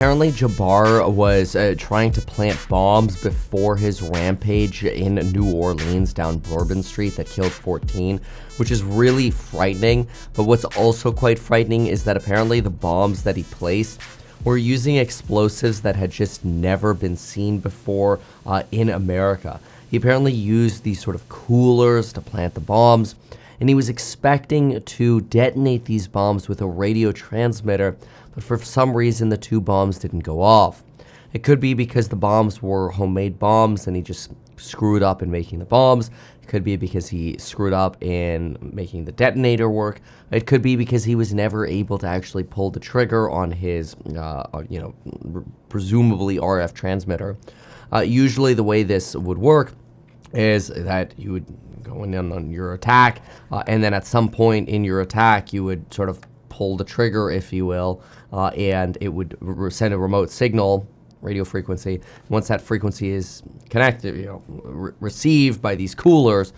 Apparently, Jabbar was trying to plant bombs before his rampage in New Orleans down Bourbon Street that killed 14, which is really frightening. But what's also quite frightening is that apparently the bombs that he placed were using explosives that had just never been seen before in America. He apparently used these sort of coolers to plant the bombs, and he was expecting to detonate these bombs with a radio transmitter, but for some reason the two bombs didn't go off. It could be because the bombs were homemade bombs and he just screwed up in making the bombs. It could be because he screwed up in making the detonator work. It could be because he was never able to actually pull the trigger on his, presumably RF transmitter. Usually the way this would work is that you would go in on your attack, and then at some point in your attack, you would sort of pull the trigger, if you will, and it would send a remote signal, radio frequency. Once that frequency is connected, received by these coolers,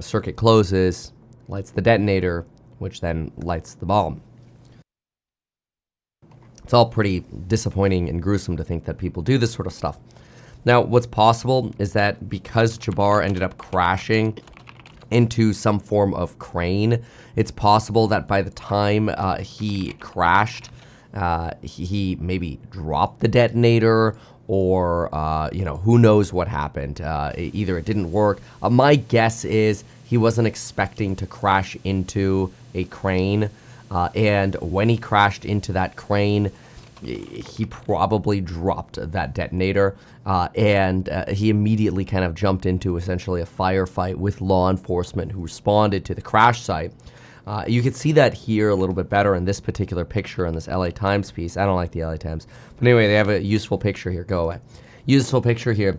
circuit closes, lights the detonator, which then lights the bomb. It's all pretty disappointing and gruesome to think that people do this sort of stuff. Now, what's possible is that because Jabbar ended up crashing into some form of crane, it's possible that by the time he crashed, he maybe dropped the detonator, or who knows what happened. Either it didn't work. My guess is he wasn't expecting to crash into a crane, and when he crashed into that crane, he probably dropped that detonator, and he immediately kind of jumped into essentially a firefight with law enforcement who responded to the crash site. You can see that here a little bit better in this particular picture in this LA Times piece. I don't like the LA Times. But anyway, they have a useful picture here. Go away. Useful picture here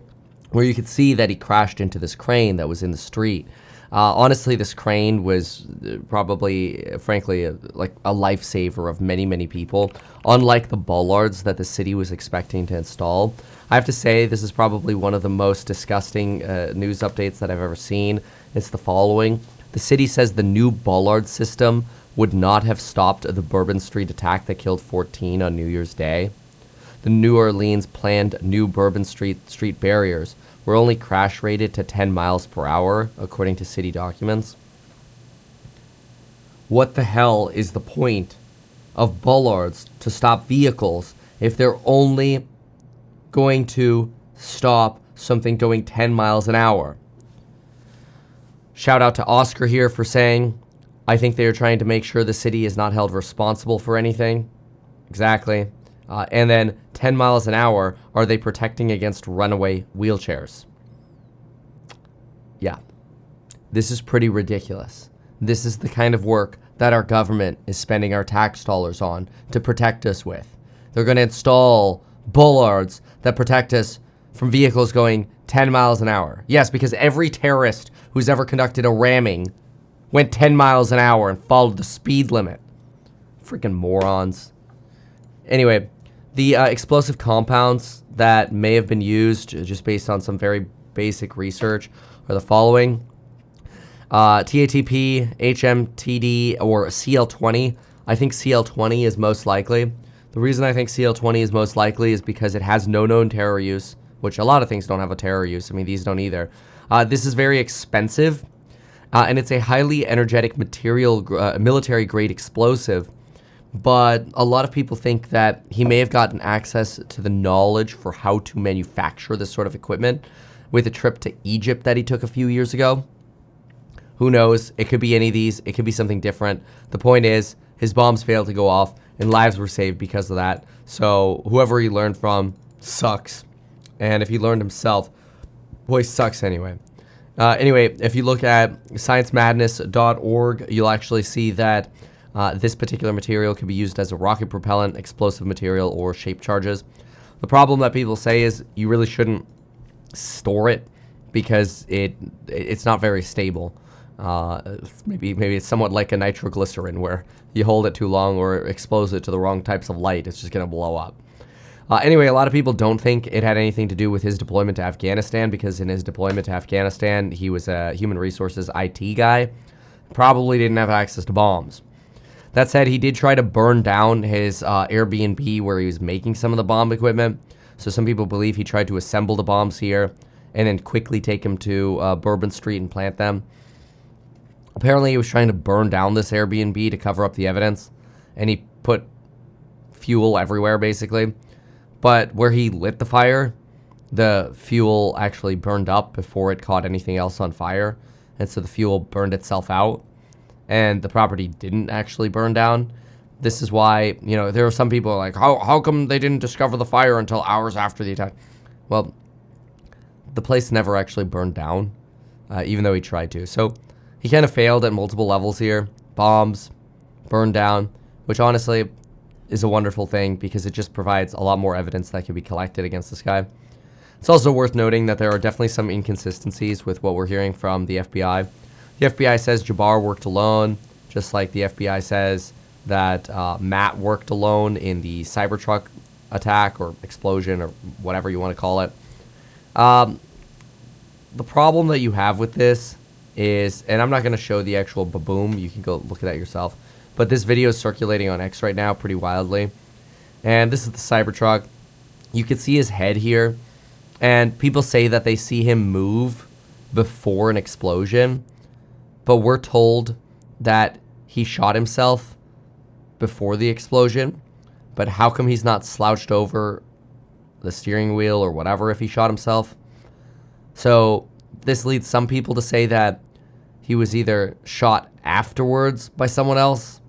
where you could see that he crashed into this crane that was in the street. Honestly, this crane was probably, frankly, like a lifesaver of many, many people. Unlike the bollards that the city was expecting to install, I have to say this is probably one of the most disgusting news updates that I've ever seen. It's the following. The city says the new bollard system would not have stopped the Bourbon Street attack that killed 14 on New Year's Day. The New Orleans planned new Bourbon Street barriers were only crash rated to 10 miles per hour, according to city documents. What the hell is the point of bollards to stop vehicles if they're only going to stop something going 10 miles an hour? Shout out to Oscar here for saying, I think they are trying to make sure the city is not held responsible for anything. Exactly. And then 10 miles an hour, are they protecting against runaway wheelchairs? Yeah. This is pretty ridiculous. This is the kind of work that our government is spending our tax dollars on to protect us with. They're going to install bollards that protect us from vehicles going 10 miles an hour. Yes, because every terrorist who's ever conducted a ramming went 10 miles an hour and followed the speed limit. Freaking morons. Anyway, the explosive compounds that may have been used, just based on some very basic research, are the following. TATP, HMTD, or CL20. I think CL20 is most likely. The reason I think CL20 is most likely is because it has no known terror use, which a lot of things don't have a terror use. I mean, these don't either. This is very expensive, and it's a highly energetic material, military-grade explosive. But a lot of people think that he may have gotten access to the knowledge for how to manufacture this sort of equipment with a trip to Egypt that he took a few years ago. Who knows? It could be any of these. It could be something different. The point is, his bombs failed to go off, and lives were saved because of that. So whoever he learned from sucks. And if he learned himself, boy, sucks anyway. Anyway, if you look at sciencemadness.org, you'll actually see that this particular material can be used as a rocket propellant, explosive material, or shape charges. The problem that people say is you really shouldn't store it because it's not very stable. Maybe it's somewhat like a nitroglycerin where you hold it too long or expose it to the wrong types of light. It's just going to blow up. Anyway, a lot of people don't think it had anything to do with his deployment to Afghanistan because in his deployment to Afghanistan, he was a human resources IT guy. Probably didn't have access to bombs. That said, he did try to burn down his Airbnb where he was making some of the bomb equipment. So some people believe he tried to assemble the bombs here and then quickly take them to Bourbon Street and plant them. Apparently, he was trying to burn down this Airbnb to cover up the evidence, and he put fuel everywhere, basically. But where he lit the fire, the fuel actually burned up before it caught anything else on fire, and so the fuel burned itself out, and the property didn't actually burn down. This is why, you know, there are some people like, how come they didn't discover the fire until hours after the attack? Well, the place never actually burned down, even though he tried to. So he kind of failed at multiple levels here. Bombs, burned down, which honestly is a wonderful thing because it just provides a lot more evidence that can be collected against this guy. It's also worth noting that there are definitely some inconsistencies with what we're hearing from the FBI. The FBI says Jabbar worked alone, just like the FBI says that Matt worked alone in the Cybertruck attack or explosion or whatever you want to call it. The problem that you have with this is, and I'm not going to show the actual baboom, you can go look at that yourself, but this video is circulating on X right now pretty wildly. And this is the Cybertruck. You can see his head here, and people say that they see him move before an explosion, but we're told that he shot himself before the explosion. But how come he's not slouched over the steering wheel or whatever if he shot himself? So this leads some people to say that he was either shot afterwards by someone else,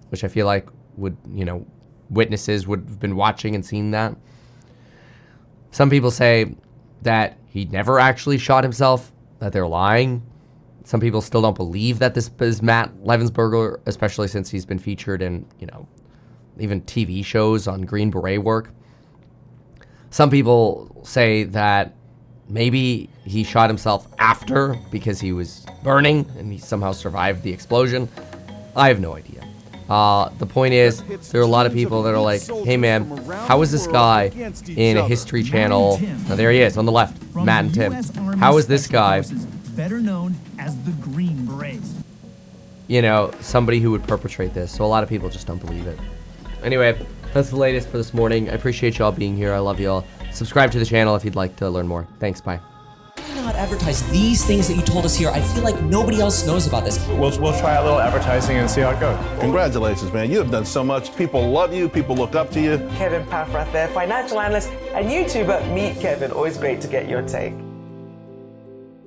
which I feel like would, you know, witnesses would have been watching and seen that. Some people say that he never actually shot himself, that they're lying. Some people still don't believe that this is Matt Levensberger, especially since he's been featured in, you know, even TV shows on Green Beret work. Some people say that maybe he shot himself after because he was burning and he somehow survived the explosion. I have no idea. The point is, there are a lot of people that are like, hey man, how is this guy in a History Channel? Now there he is on the left, Matt and Tim. How is this guy, better known as the Green Berets, you know, somebody who would perpetrate this? So a lot of people just don't believe it. Anyway, that's the latest for this morning. I appreciate y'all being here. I love y'all. Subscribe to the channel if you'd like to learn more. Thanks, bye. Why not advertise these things that you told us here? I feel like nobody else knows about this. We'll try a little advertising and see how it goes. Congratulations, man. You have done so much. People love you. People look up to you. Kevin Paffrath there, financial analyst and YouTuber. Meet Kevin. Always great to get your take.